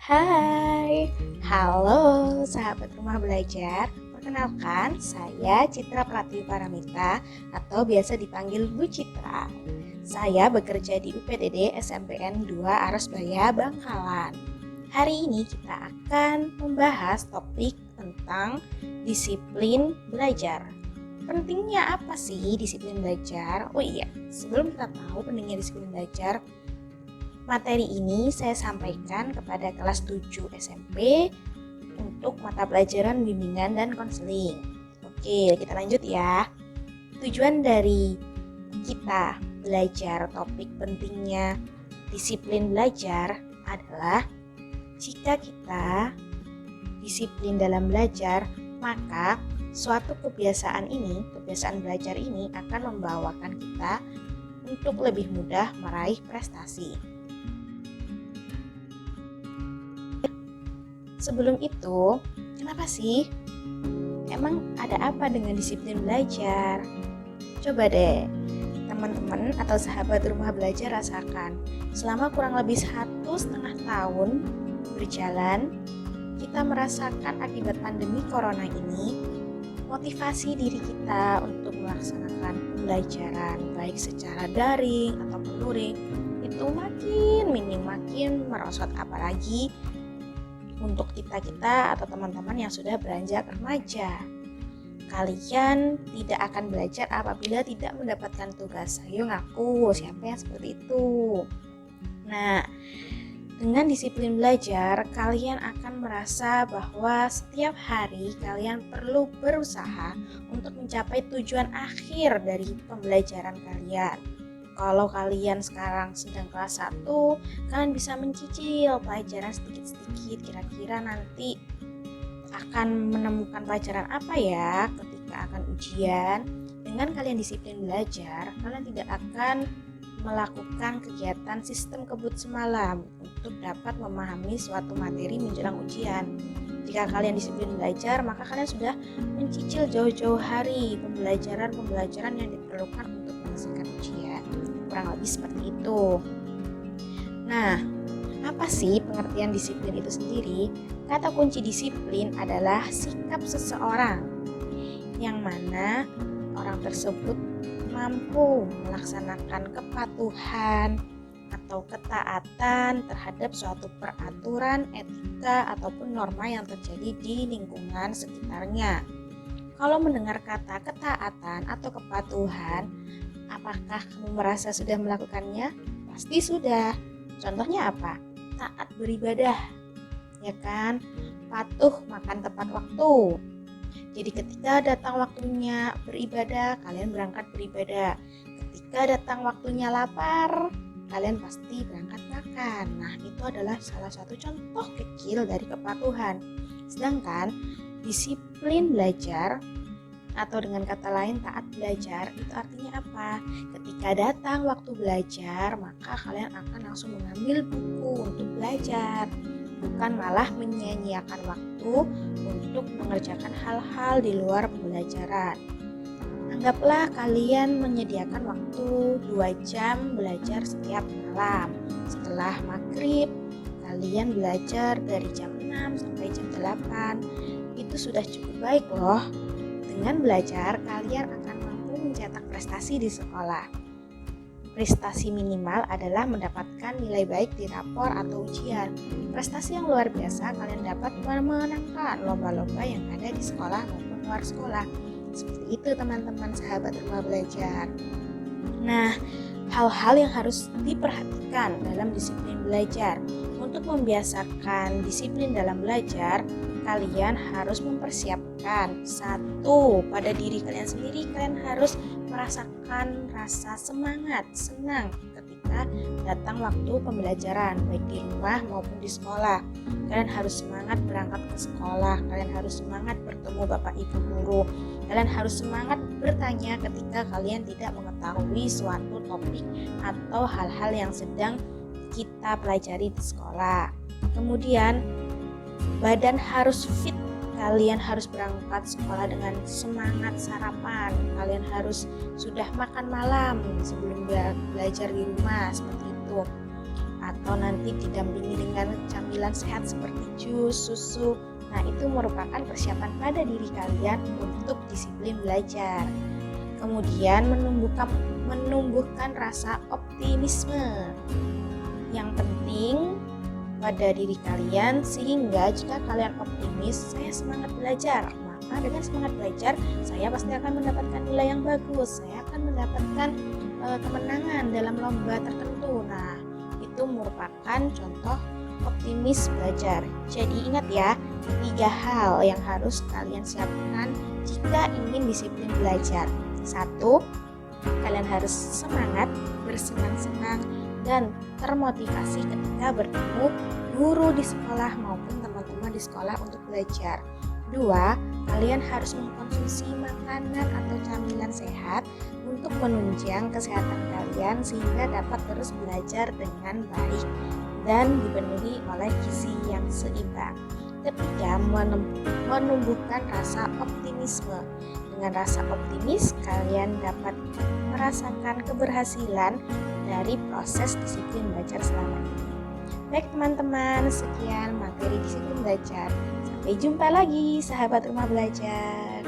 Hai, halo sahabat rumah belajar. Perkenalkan, saya Citra Pratiwi Paramita atau biasa dipanggil Bu Citra. Saya bekerja di UPDD SMPN 2 Arosbaya, Bangkalan. Hari ini kita akan membahas topik tentang disiplin belajar. Pentingnya apa sih disiplin belajar? Oh iya, sebelum kita tahu pentingnya disiplin belajar, materi ini saya sampaikan kepada kelas 7 SMP untuk mata pelajaran bimbingan dan konseling. Oke, kita lanjut ya. Tujuan dari kita belajar topik pentingnya disiplin belajar adalah jika kita disiplin dalam belajar, maka suatu kebiasaan belajar ini akan membawakan kita untuk lebih mudah meraih prestasi. Sebelum itu, kenapa sih? Emang ada apa dengan disiplin belajar? Coba deh, teman-teman atau sahabat rumah belajar rasakan. Selama kurang lebih 1,5 tahun berjalan, kita merasakan akibat pandemi corona ini, motivasi diri kita untuk melaksanakan pembelajaran baik secara daring ataupun luring itu makin minim, makin merosot, apalagi untuk kita atau teman-teman yang sudah beranjak remaja. Kalian tidak akan belajar apabila tidak mendapatkan tugas. Ayo ngaku, siapa yang seperti itu? Nah, dengan disiplin belajar, kalian akan merasa bahwa setiap hari kalian perlu berusaha untuk mencapai tujuan akhir dari pembelajaran kalian. Kalau kalian sekarang sedang kelas 1, kalian bisa mencicil pelajaran sedikit-sedikit. Kira-kira nanti akan menemukan pelajaran apa ya ketika akan ujian. Dengan kalian disiplin belajar, kalian tidak akan melakukan kegiatan sistem kebut semalam untuk dapat memahami suatu materi menjelang ujian. Jika kalian disiplin belajar, maka kalian sudah mencicil jauh-jauh hari pembelajaran yang diperlukan untuk menyelesaikan ujian. Kurang lebih seperti itu. Nah, apa sih pengertian disiplin itu sendiri? Kata kunci disiplin adalah sikap seseorang yang mana orang tersebut mampu melaksanakan kepatuhan atau ketaatan terhadap suatu peraturan, etika, ataupun norma yang terjadi di lingkungan sekitarnya. Kalau mendengar kata ketaatan atau kepatuhan, apakah kamu merasa sudah melakukannya? Pasti sudah. Contohnya apa? Taat beribadah, ya kan? Patuh makan tepat waktu. Jadi ketika datang waktunya beribadah, kalian berangkat beribadah. Ketika datang waktunya lapar, kalian pasti berangkat makan. Nah, itu adalah salah satu contoh kecil dari kepatuhan. Sedangkan disiplin belajar atau dengan kata lain taat belajar itu artinya apa? Ketika datang waktu belajar, maka kalian akan langsung mengambil buku untuk belajar, bukan malah menyia-nyiakan waktu untuk mengerjakan hal-hal di luar pembelajaran. Anggaplah kalian menyediakan waktu 2 jam belajar setiap malam. Setelah maghrib, kalian belajar dari jam 6 sampai jam 8. Itu sudah cukup baik loh. Dengan belajar, kalian akan mampu mencetak prestasi di sekolah. Prestasi minimal adalah mendapatkan nilai baik di rapor atau ujian. Prestasi yang luar biasa, kalian dapat memenangkan lomba-lomba yang ada di sekolah maupun luar sekolah. Seperti itu teman-teman sahabat rumah belajar. Nah, hal-hal yang harus diperhatikan dalam disiplin belajar. Untuk membiasakan disiplin dalam belajar, kalian harus mempersiapkan satu, pada diri kalian sendiri, kalian harus merasakan rasa semangat, senang ketika datang waktu pembelajaran, baik di rumah maupun di sekolah. Kalian harus semangat berangkat ke sekolah, kalian harus semangat bertemu bapak ibu guru, kalian harus semangat bertanya ketika kalian tidak mengetahui suatu topik atau hal-hal yang sedang kita pelajari di sekolah. Kemudian badan harus fit, kalian harus berangkat sekolah dengan semangat sarapan, kalian harus sudah makan malam sebelum belajar di rumah, seperti itu. atau nanti didampingi dengan camilan sehat seperti jus, susu. Nah, itu merupakan persiapan pada diri kalian untuk disiplin belajar. Kemudian menumbuhkan rasa optimisme. Yang penting pada diri kalian, sehingga jika kalian optimis, saya semangat belajar, maka dengan semangat belajar saya pasti akan mendapatkan nilai yang bagus, saya akan mendapatkan kemenangan dalam lomba tertentu. Nah, itu merupakan contoh optimis belajar. Jadi ingat ya, 3 hal yang harus kalian siapkan jika ingin disiplin belajar. 1, kalian harus semangat, bersenang-senang, dan termotivasi ketika bertemu guru di sekolah maupun teman-teman di sekolah untuk belajar. 2, kalian harus mengkonsumsi makanan atau camilan sehat untuk menunjang kesehatan kalian sehingga dapat terus belajar dengan baik dan dipenuhi oleh gizi yang seimbang. 3, menumbuhkan rasa optimisme. Dengan rasa optimis, kalian dapat merasakan keberhasilan dari proses disiplin belajar selama ini. Baik teman-teman, sekian materi disiplin belajar. Sampai jumpa lagi, sahabat rumah belajar.